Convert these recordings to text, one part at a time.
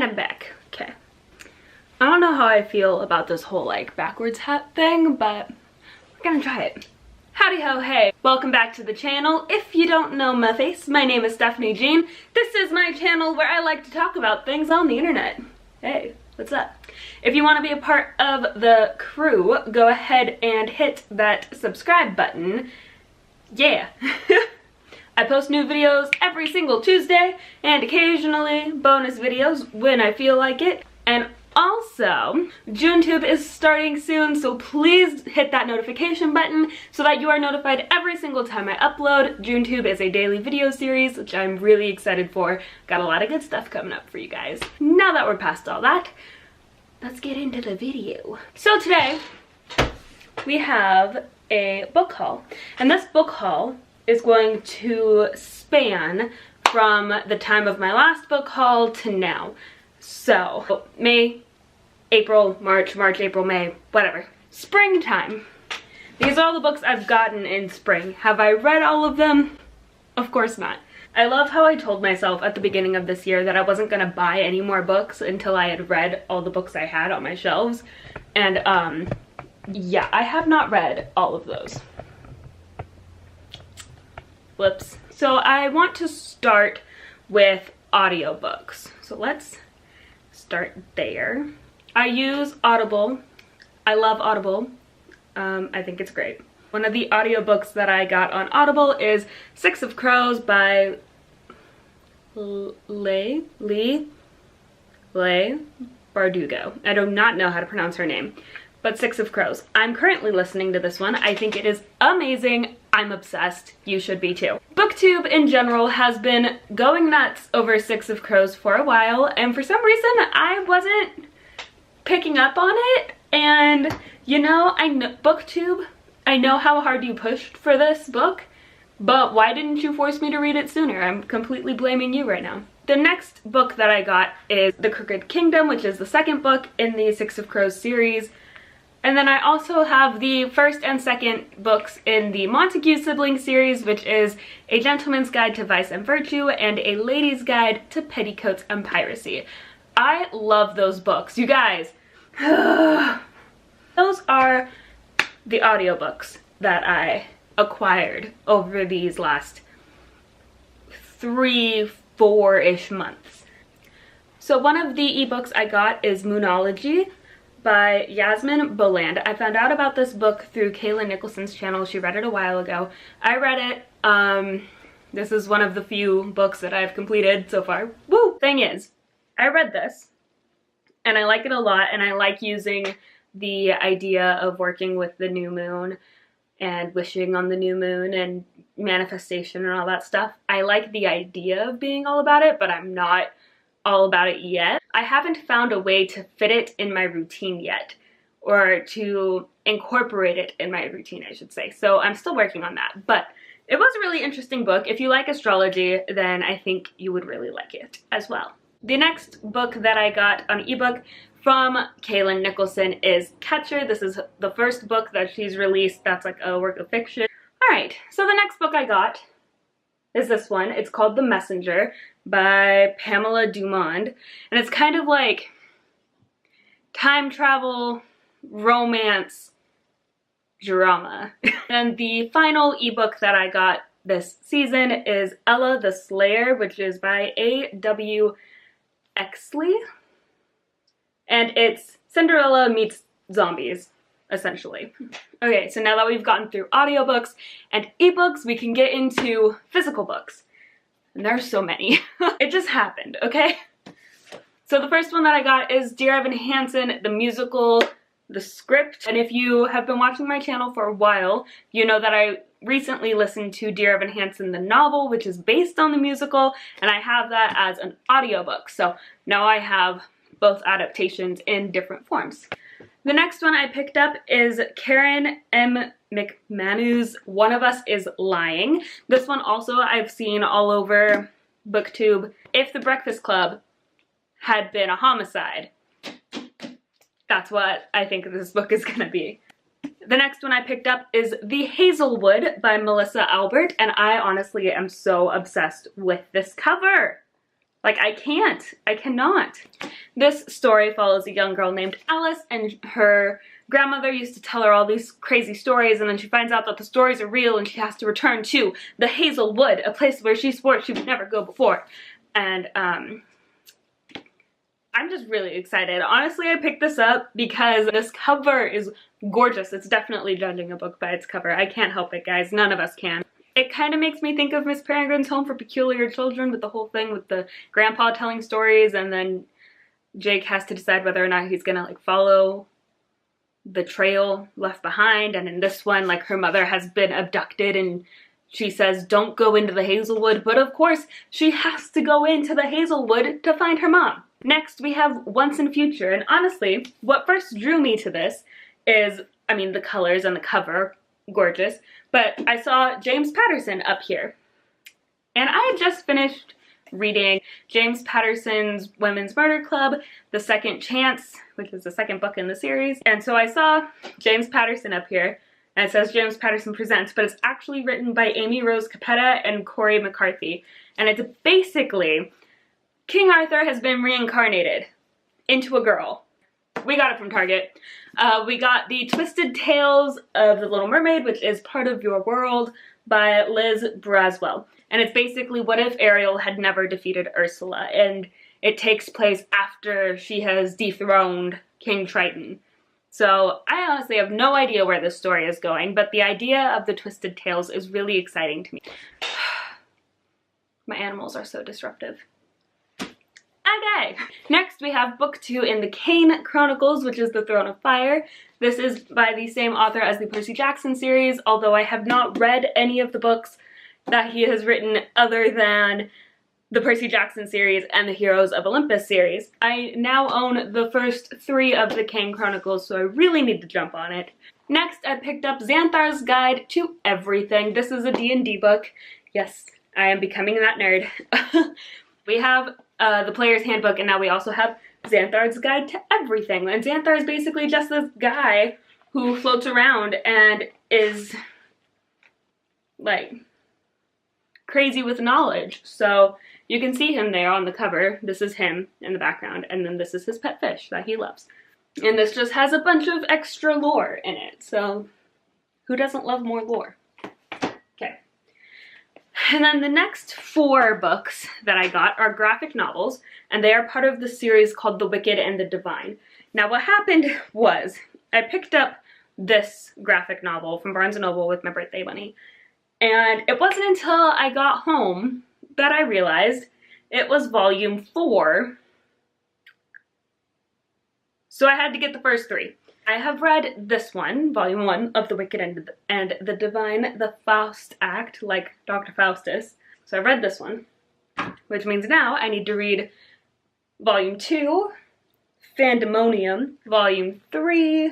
And I'm back. Okay. I don't know how I feel about this whole like backwards hat thing, but we're gonna try it. Howdy ho hey, welcome back to the channel. If you don't know my face, my name is Stephanie Jean. This is my channel where I like to talk about things on the internet. Hey, what's up? If you want to be a part of the crew, go ahead and hit that subscribe button. Yeah. I post new videos every single Tuesday and occasionally bonus videos when I feel like it. And also, JuneTube is starting soon, so please hit that notification button so that you are notified every single time I upload. JuneTube is a daily video series, which I'm really excited for. Got a lot of good stuff coming up for you guys. Now that we're past all that, let's get into the video. So today, we have a book haul, and this book haul is going to span from the time of my last book haul to now. So, May, April, March, April, May, whatever. Springtime. These are all the books I've gotten in spring. Have I read all of them? Of course not. I love how I told myself at the beginning of this year that I wasn't gonna buy any more books until I had read all the books I had on my shelves. And, yeah, I have not read all of those. Whoops. So I want to start with audiobooks. So let's start there. I use Audible. I love Audible. I think it's great. One of the audiobooks that I got on Audible is Six of Crows by Leigh Bardugo. I do not know how to pronounce her name, but Six of Crows. I'm currently listening to this one. I think it is amazing. I'm obsessed. You should be too. BookTube in general has been going nuts over Six of Crows for a while, and for some reason I wasn't picking up on it. And you know, BookTube, I know how hard you pushed for this book, but why didn't you force me to read it sooner? I'm completely blaming you right now. The next book that I got is The Crooked Kingdom, which is the second book in the Six of Crows series. And then I also have the first and second books in the Montague Siblings series, which is A Gentleman's Guide to Vice and Virtue and A Lady's Guide to Petticoats and Piracy. I love those books. You guys, those are the audiobooks that I acquired over these last 3-4-ish months. So one of the ebooks I got is Moonology by Yasmin Boland. I found out about this book through Kayla Nicholson's channel. She read it a while ago. I read it. This is one of the few books that I've completed so far. Woo! Thing is, I read this and I like it a lot, and I like using the idea of working with the new moon and wishing on the new moon and manifestation and all that stuff. I like the idea of being all about it, but I'm not all about it yet. I haven't found a way to fit it in my routine yet, or to incorporate it in my routine, I should say. So I'm still working on that, but it was a really interesting book. If you like astrology, then I think you would really like it as well. The next book that I got on ebook from Kayla Nicholson is Catcher. This is the first book that she's released that's like a work of fiction. All right, so the next book I got is this one. It's called The Messenger by Pamela Dumond, and it's kind of like time travel, romance, drama. And the final ebook that I got this season is Ella the Slayer, which is by A.W. Exley, and it's Cinderella meets zombies, essentially. Okay, so now that we've gotten through audiobooks and ebooks, we can get into physical books. And there's so many. It just happened, okay? So the first one that I got is Dear Evan Hansen, the musical, the script. And if you have been watching my channel for a while, you know that I recently listened to Dear Evan Hansen, the novel, which is based on the musical, and I have that as an audiobook. So now I have both adaptations in different forms. The next one I picked up is Karen M. McManus' One of Us is Lying. This one also I've seen all over BookTube. If the Breakfast Club had been a homicide, that's what I think this book is gonna be. The next one I picked up is The Hazelwood by Melissa Albert, and I honestly am so obsessed with this cover. Like, I cannot. This story follows a young girl named Alice, and her grandmother used to tell her all these crazy stories, and then she finds out that the stories are real and she has to return to the Hazel Wood, a place where she swore she would never go before. And I'm just really excited. Honestly, I picked this up because this cover is gorgeous. It's definitely judging a book by its cover. I can't help it, guys. None of us can. It kind of makes me think of Miss Peregrine's Home for Peculiar Children, with the whole thing with the grandpa telling stories, and then Jake has to decide whether or not he's gonna like follow the trail left behind. And in this one, like, her mother has been abducted and she says don't go into the Hazelwood, but of course she has to go into the Hazelwood to find her mom. Next we have Once and Future, and honestly what first drew me to this is, I mean, the colors and the cover, gorgeous, but I saw James Patterson up here, and I had just finished reading James Patterson's Women's Murder Club, The Second Chance, which is the second book in the series, and so I saw James Patterson up here, and it says James Patterson Presents, but it's actually written by Amy Rose Capetta and Corey McCarthy, and it's basically King Arthur has been reincarnated into a girl. We got it from Target. We got the Twisted Tales of the Little Mermaid, which is part of Your World, by Liz Braswell. And it's basically what if Ariel had never defeated Ursula, and it takes place after she has dethroned King Triton. So I honestly have no idea where this story is going, but the idea of the Twisted Tales is really exciting to me. My animals are so disruptive. Okay, next we have book 2 in the Kane Chronicles, which is The Throne of Fire. This is by the same author as the Percy Jackson series, although I have not read any of the books that he has written other than the Percy Jackson series and the Heroes of Olympus series. I now own the first 3 of the Kane Chronicles, so I really need to jump on it. Next, I picked up Xanthar's Guide to Everything. This is a D&D book. Yes, I am becoming that nerd. We have the Player's Handbook, and now we also have Xanthar's Guide to Everything. And Xanthar is basically just this guy who floats around and is, like, crazy with knowledge. So you can see him there on the cover. This is him in the background, and then this is his pet fish that he loves. And this just has a bunch of extra lore in it, so who doesn't love more lore? Okay. And then the next 4 books that I got are graphic novels, and they are part of the series called The Wicked and the Divine. Now what happened was, I picked up this graphic novel from Barnes & Noble with my birthday money, and it wasn't until I got home that I realized it was volume 4, so I had to get the first 3. I have read this one, volume 1 of The Wicked and the Divine, the Faust Act, like Dr. Faustus. So I read this one, which means now I need to read volume 2, Fandemonium, volume 3,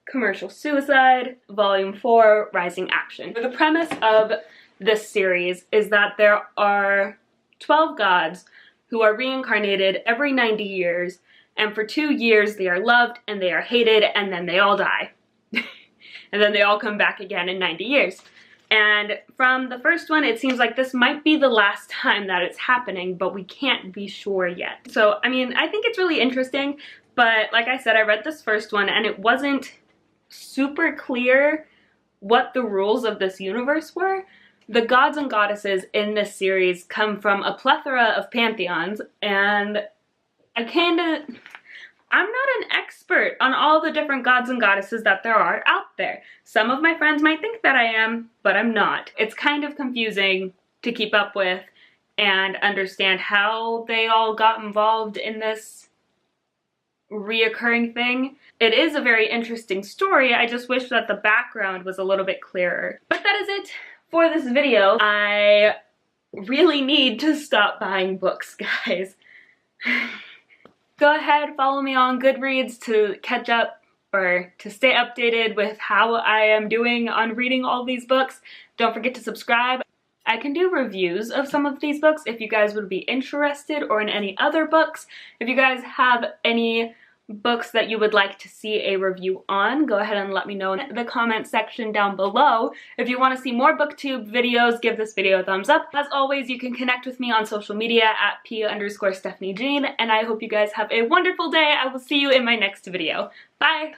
Commercial Suicide, volume 4, Rising Action. The premise of this series is that there are 12 gods who are reincarnated every 90 years, and for 2 years they are loved and they are hated, and then they all die. And then they all come back again in 90 years. And from the first one, it seems like this might be the last time that it's happening, but we can't be sure yet. So, I mean, I think it's really interesting, but like I said, I read this first one and it wasn't super clear what the rules of this universe were. The gods and goddesses in this series come from a plethora of pantheons, and I'm not an expert on all the different gods and goddesses that there are out there. Some of my friends might think that I am, but I'm not. It's kind of confusing to keep up with and understand how they all got involved in this reoccurring thing. It is a very interesting story. I just wish that the background was a little bit clearer. But that is it for this video. I really need to stop buying books, guys. Go ahead, follow me on Goodreads to catch up or to stay updated with how I am doing on reading all these books. Don't forget to subscribe. I can do reviews of some of these books if you guys would be interested, or in any other books. If you guys have any books that you would like to see a review on. Go ahead and let me know in the comment section down below. If you want to see more booktube videos, give this video a thumbs up. As always, you can connect with me on social media at p_Stephanie Jean, and I hope you guys have a wonderful day. I will see you in my next video. Bye!